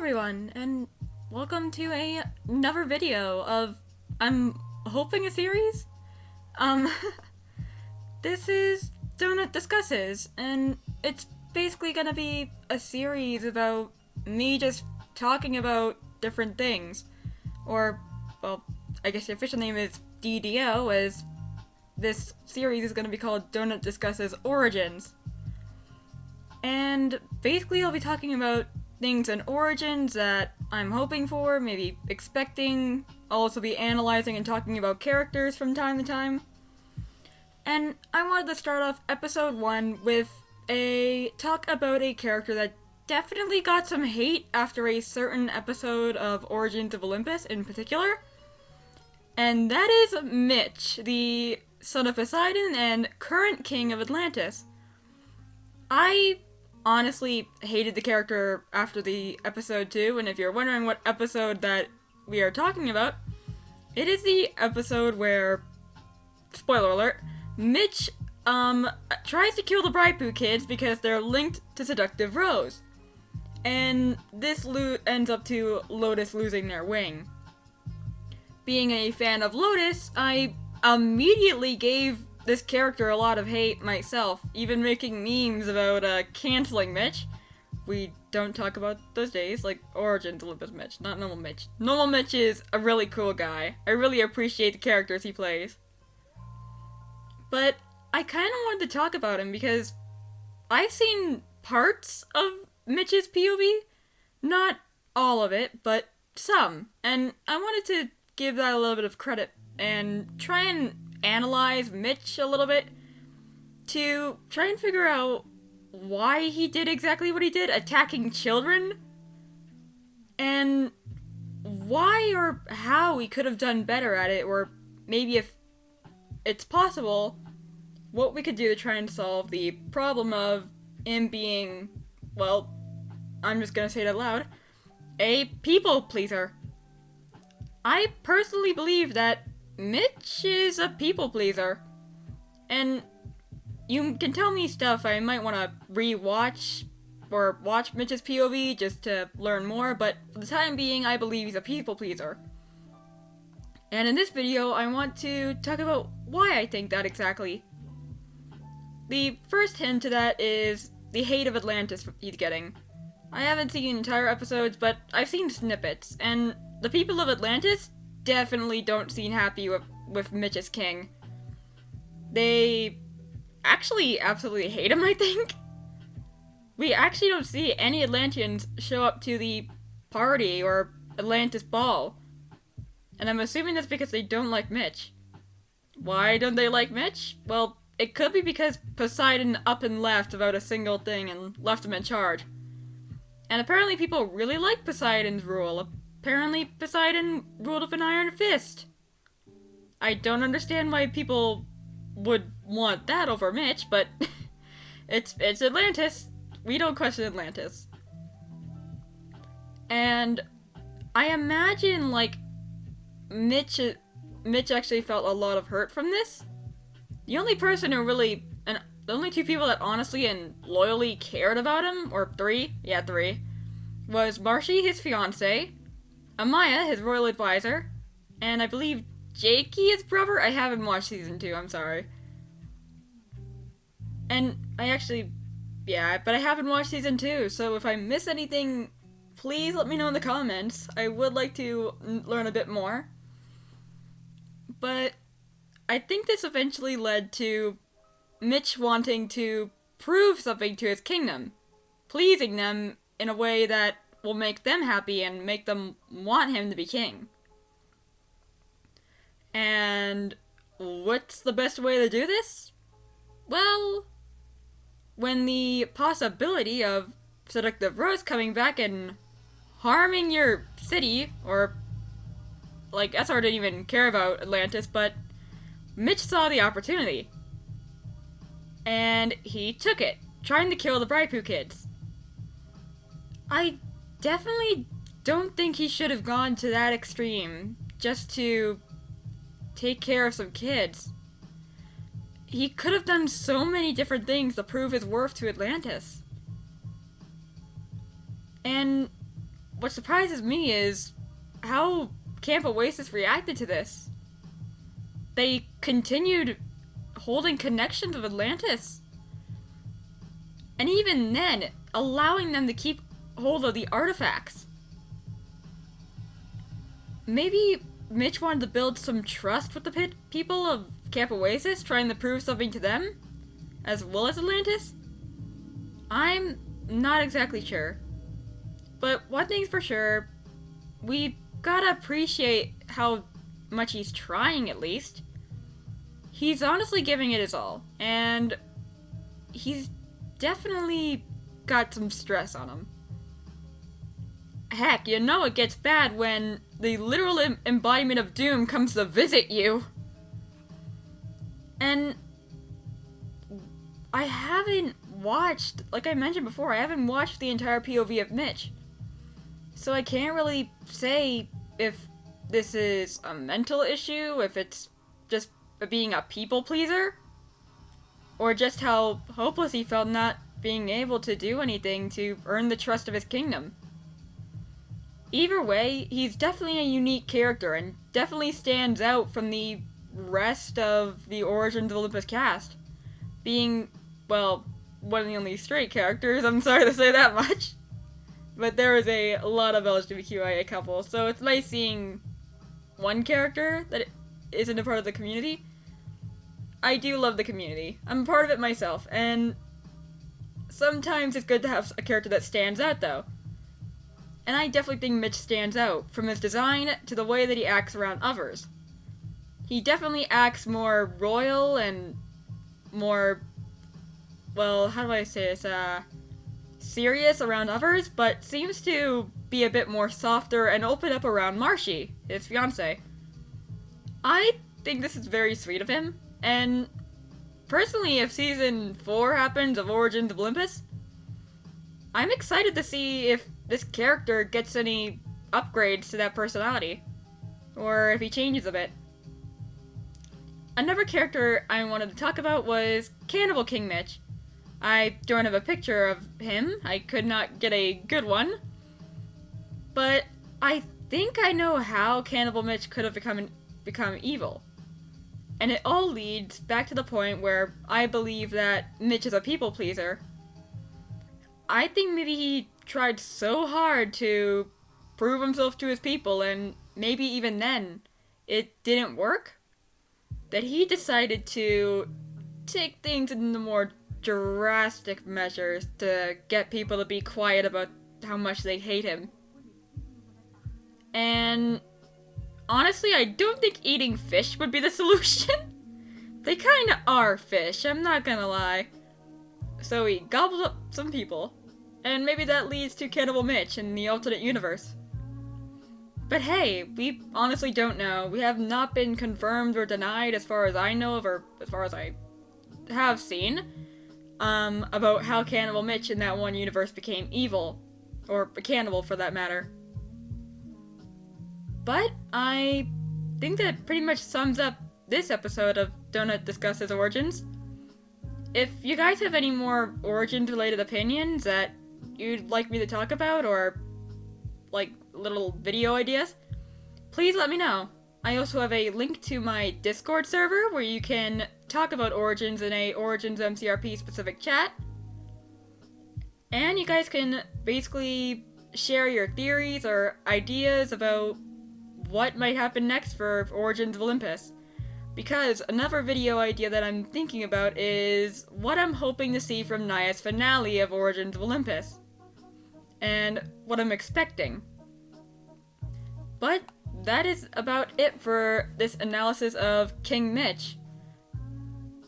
everyone, and welcome to another video of, I'm hoping, a series? Um, this is Donut Discusses, and it's basically gonna be a series about me just talking about different things. Or, well, I guess the official name is DDO, as this series is gonna be called Donut Discusses Origins. And basically I'll be talking about things in Origins that I'm hoping for, maybe expecting. I'll also be analyzing and talking about characters from time to time. And I wanted to start off episode 1 with a talk about a character that definitely got some hate after a certain episode of Origins of Olympus in particular. And that is Mitch, the son of Poseidon and current king of Atlantis. I honestly hated the character after the episode 2, and if you're wondering what episode that we are talking about, it is the episode where, spoiler alert, Mitch tries to kill the Bride-Poo kids because they're linked to seductive Rose. And this ends up to Lotus losing their wing. Being a fan of Lotus, I immediately gave this character a lot of hate myself, even making memes about canceling Mitch. We don't talk about those days, like Origins of Olympus Mitch, not Normal Mitch. Normal Mitch is a really cool guy. I really appreciate the characters he plays. But I kind of wanted to talk about him because I've seen parts of Mitch's POV, not all of it, but some, and I wanted to give that a little bit of credit and try and analyze Mitch a little bit to try and figure out why he did exactly what he did, attacking children, and why or how he could have done better at it, or maybe if it's possible, what we could do to try and solve the problem of him being, well, I'm just gonna say it out loud, a people pleaser. I personally believe that Mitch is a people pleaser, and you can tell me stuff I might want to rewatch or watch Mitch's POV just to learn more, but for the time being, I believe he's a people pleaser. And in this video, I want to talk about why I think that exactly. The first hint to that is the hate of Atlantis he's getting. I haven't seen entire episodes, but I've seen snippets, and the people of Atlantis definitely don't seem happy with Mitch as king. They actually absolutely hate him, I think. We actually don't see any Atlanteans show up to the party or Atlantis ball. And I'm assuming that's because they don't like Mitch. Why don't they like Mitch? Well, it could be because Poseidon up and left about a single thing and left him in charge. And apparently people really like Poseidon's rule. Apparently, Poseidon ruled with an iron fist. I don't understand why people would want that over Mitch, but it's Atlantis. We don't question Atlantis. And I imagine, like, Mitch actually felt a lot of hurt from this. The only person who really, and the only two people that honestly and loyally cared about him, or three, was Marshy, his fiancée, Amaya, his royal advisor, and I believe Jakey, his brother? I haven't watched season 2, I'm sorry. And I haven't watched season 2, so if I miss anything, please let me know in the comments. I would like to learn a bit more. But I think this eventually led to Mitch wanting to prove something to his kingdom, pleasing them in a way that will make them happy and make them want him to be king. And what's the best way to do this? Well, when the possibility of seductive Rose coming back and harming your city, or, like, SR didn't even care about Atlantis, but Mitch saw the opportunity. And he took it, trying to kill the Bride-Poo kids. I definitely don't think he should have gone to that extreme just to take care of some kids. He could have done so many different things to prove his worth to Atlantis. And what surprises me is how Camp Oasis reacted to this. They continued holding connections with Atlantis. And even then, allowing them to keep hold of the artifacts. Maybe Mitch wanted to build some trust with the people of Camp Oasis, trying to prove something to them, as well as Atlantis? I'm not exactly sure. But one thing's for sure, we gotta appreciate how much he's trying, at least. He's honestly giving it his all, and he's definitely got some stress on him. Heck, you know it gets bad when the literal embodiment of doom comes to visit you. And I haven't watched, like I mentioned before, I haven't watched the entire POV of Mitch. So I can't really say if this is a mental issue, if it's just being a people pleaser, or just how hopeless he felt not being able to do anything to earn the trust of his kingdom. Either way, he's definitely a unique character and definitely stands out from the rest of the Origins of Olympus cast. Being, well, one of the only straight characters, I'm sorry to say that much. But there is a lot of LGTBQIA couples, so it's nice seeing one character that isn't a part of the community. I do love the community. I'm a part of it myself, and sometimes it's good to have a character that stands out, though. And I definitely think Mitch stands out, from his design to the way that he acts around others. He definitely acts more royal and more, well, how do I say this, serious around others, but seems to be a bit more softer and open up around Marshy, his fiancée. I think this is very sweet of him, and personally, if Season 4 happens of Origins of Olympus, I'm excited to see if this character gets any upgrades to that personality, or if he changes a bit. Another character I wanted to talk about was Cannibal King Mitch. I don't have a picture of him, I could not get a good one, but I think I know how Cannibal Mitch could have become evil. And it all leads back to the point where I believe that Mitch is a people pleaser. I think maybe he tried so hard to prove himself to his people, and maybe even then it didn't work, that he decided to take things into more drastic measures to get people to be quiet about how much they hate him. And honestly, I don't think eating fish would be the solution. They kinda are fish, I'm not gonna lie. So he gobbled up some people, and maybe that leads to Cannibal Mitch in the alternate universe. But hey, we honestly don't know. We have not been confirmed or denied as far as I know of, or as far as I have seen, about how Cannibal Mitch in that one universe became evil, or a cannibal for that matter. But I think that pretty much sums up this episode of Donut Discusses Origins. If you guys have any more Origins-related opinions that you'd like me to talk about, or like little video ideas, please let me know. I also have a link to my Discord server where you can talk about Origins in a Origins MCRP specific chat. And you guys can basically share your theories or ideas about what might happen next for Origins of Olympus. Because another video idea that I'm thinking about is what I'm hoping to see from Naya's finale of Origins of Olympus. And what I'm expecting. But that is about it for this analysis of King Mitch.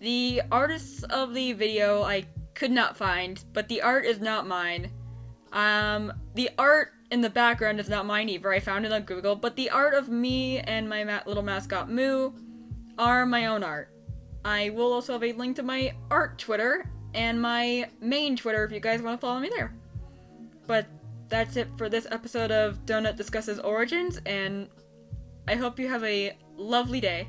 The artists of the video I could not find, but the art is not mine. The art in the background is not mine either, I found it on Google, but the art of me and my little mascot Moo are my own art. I will also have a link to my art Twitter and my main Twitter if you guys want to follow me there. But that's it for this episode of Donut Discusses Origins, and I hope you have a lovely day.